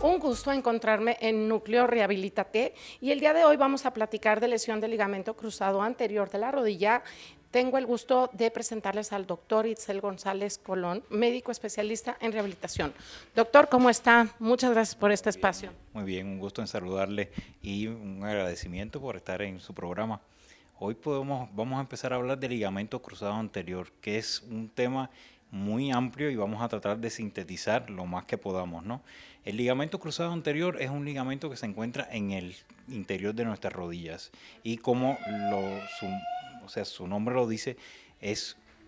Un gusto encontrarme en Núcleo Rehabilitate y el día de hoy vamos a platicar de lesión del ligamento cruzado anterior de la rodilla. Tengo el gusto de presentarles al doctor Itzel González Colón, médico especialista en rehabilitación. Doctor, ¿cómo está? Muchas gracias por este espacio. Muy bien, un gusto en saludarle y un agradecimiento por estar en su programa. Hoy vamos a empezar a hablar del ligamento cruzado anterior, que es un tema muy amplio y vamos a tratar de sintetizar lo más que podamos, ¿no? El ligamento cruzado anterior es un ligamento que se encuentra en el interior de nuestras rodillas y como su nombre lo dice,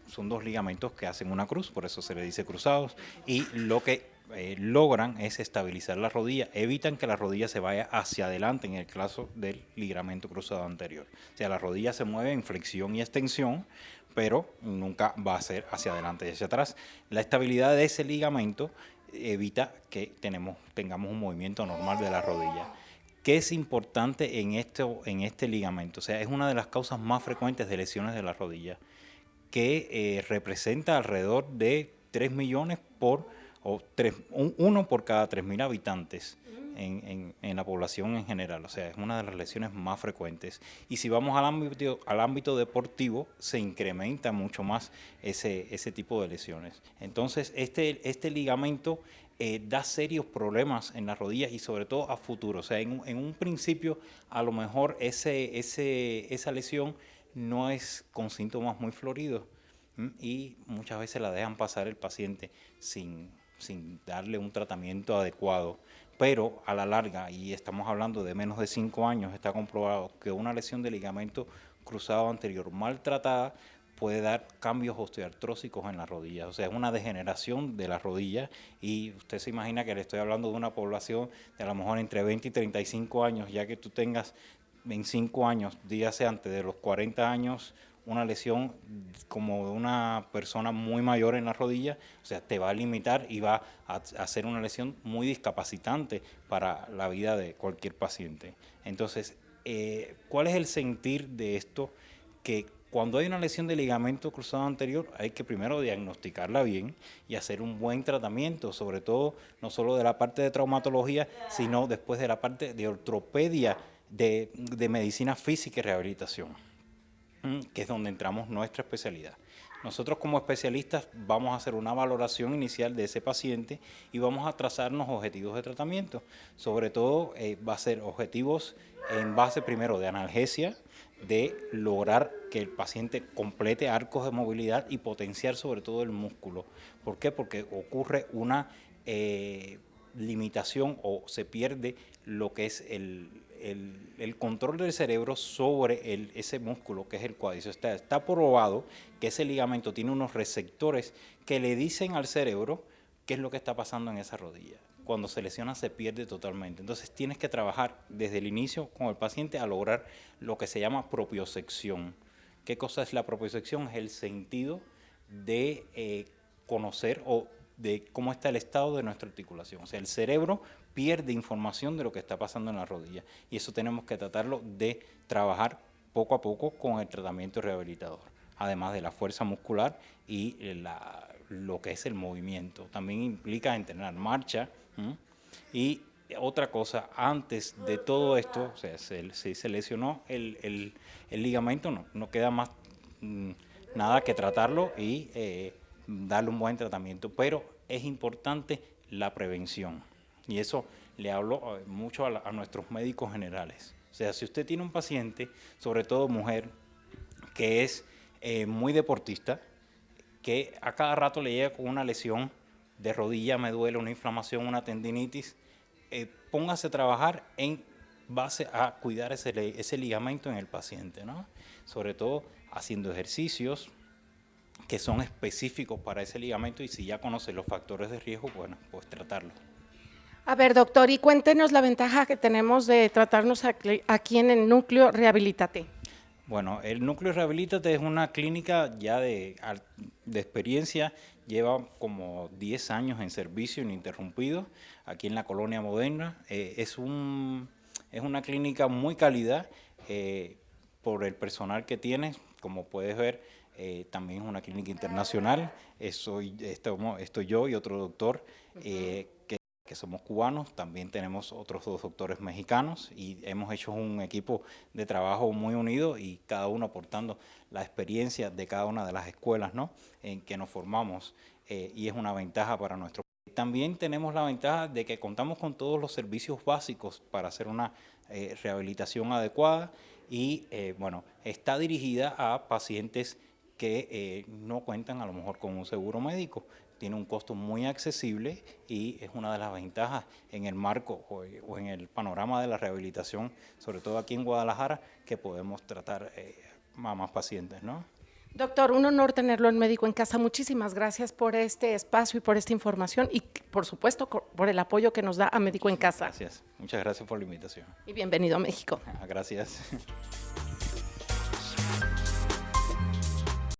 son dos ligamentos que hacen una cruz, por eso se le dice cruzados, y lo que logran es estabilizar la rodilla, evitan que la rodilla se vaya hacia adelante en el caso del ligamento cruzado anterior. O sea, la rodilla se mueve en flexión y extensión, pero nunca va a ser hacia adelante y hacia atrás. La estabilidad de ese ligamento evita que tengamos un movimiento normal de la rodilla. ¿Qué es importante en este ligamento? O sea, es una de las causas más frecuentes de lesiones de la rodilla, que representa alrededor de 3 millones uno por cada 3.000 habitantes en la población en general. O sea, es una de las lesiones más frecuentes. Y si vamos al ámbito deportivo, se incrementa mucho más ese tipo de lesiones. Entonces, este ligamento da serios problemas en las rodillas y sobre todo a futuro. O sea, en un principio, a lo mejor esa lesión no es con síntomas muy floridos y muchas veces la dejan pasar el paciente sin darle un tratamiento adecuado. Pero a la larga, y estamos hablando de menos de 5 años, está comprobado que una lesión de ligamento cruzado anterior maltratada puede dar cambios osteoartrósicos en las rodillas. O sea, es una degeneración de la rodilla y usted se imagina que le estoy hablando de una población de a lo mejor entre 20 y 35 años, ya que tú tengas en 5 años, dígase antes de los 40 años, una lesión como de una persona muy mayor en la rodilla, o sea, te va a limitar y va a hacer una lesión muy discapacitante para la vida de cualquier paciente. Entonces, ¿cuál es el sentir de esto? Que cuando hay una lesión de ligamento cruzado anterior hay que primero diagnosticarla bien y hacer un buen tratamiento, sobre todo no solo de la parte de traumatología, sino después de la parte de ortopedia, de medicina física y rehabilitación, que es donde entramos nuestra especialidad. Nosotros como especialistas vamos a hacer una valoración inicial de ese paciente y vamos a trazarnos objetivos de tratamiento. Sobre todo va a ser objetivos en base primero de analgesia, de lograr que el paciente complete arcos de movilidad y potenciar sobre todo el músculo. ¿Por qué? Porque ocurre una limitación o se pierde lo que es el control del cerebro sobre ese músculo que es el cuádriceps. Está probado que ese ligamento tiene unos receptores que le dicen al cerebro qué es lo que está pasando en esa rodilla. Cuando se lesiona se pierde totalmente. Entonces tienes que trabajar desde el inicio con el paciente a lograr lo que se llama propiocepción. ¿Qué cosa es la propiocepción? Es el sentido de conocer o de cómo está el estado de nuestra articulación. O sea, el cerebro pierde información de lo que está pasando en la rodilla y eso tenemos que tratarlo de trabajar poco a poco con el tratamiento rehabilitador, además de la fuerza muscular y lo que es el movimiento. También implica entrenar marcha. Y otra cosa, antes de todo esto, o sea, si se lesionó el ligamento, no queda más nada que tratarlo y darle un buen tratamiento, pero es importante la prevención y eso le hablo mucho a nuestros médicos generales. O sea, si usted tiene un paciente, sobre todo mujer, que es muy deportista, que a cada rato le llega con una lesión de rodilla, me duele, una inflamación, una tendinitis, póngase a trabajar en base a cuidar ese ligamento en el paciente, ¿no? Sobre todo haciendo ejercicios que son específicos para ese ligamento y si ya conoce los factores de riesgo, bueno, pues tratarlo. A ver, doctor, y cuéntenos la ventaja que tenemos de tratarnos aquí en el Núcleo Rehabilitate. Bueno, el Núcleo Rehabilitate es una clínica ya de experiencia, lleva como 10 años en servicio ininterrumpido aquí en la Colonia Moderna. Es una clínica muy cálida por el personal que tiene, como puedes ver, también es una clínica internacional. Estoy yo y otro doctor que que somos cubanos, también tenemos otros 2 doctores mexicanos y hemos hecho un equipo de trabajo muy unido y cada uno aportando la experiencia de cada una de las escuelas, ¿no?, en que nos formamos, y es una ventaja para nuestro país. También tenemos la ventaja de que contamos con todos los servicios básicos para hacer una rehabilitación adecuada y bueno, está dirigida a pacientes que no cuentan a lo mejor con un seguro médico. Tiene un costo muy accesible y es una de las ventajas en el marco o en el panorama de la rehabilitación, sobre todo aquí en Guadalajara, que podemos tratar a más pacientes, ¿no? Doctor, un honor tenerlo en Médico en Casa. Muchísimas gracias por este espacio y por esta información y, por supuesto, por el apoyo que nos da a Médico en Casa. Gracias. Muchas gracias por la invitación. Y bienvenido a México. Gracias.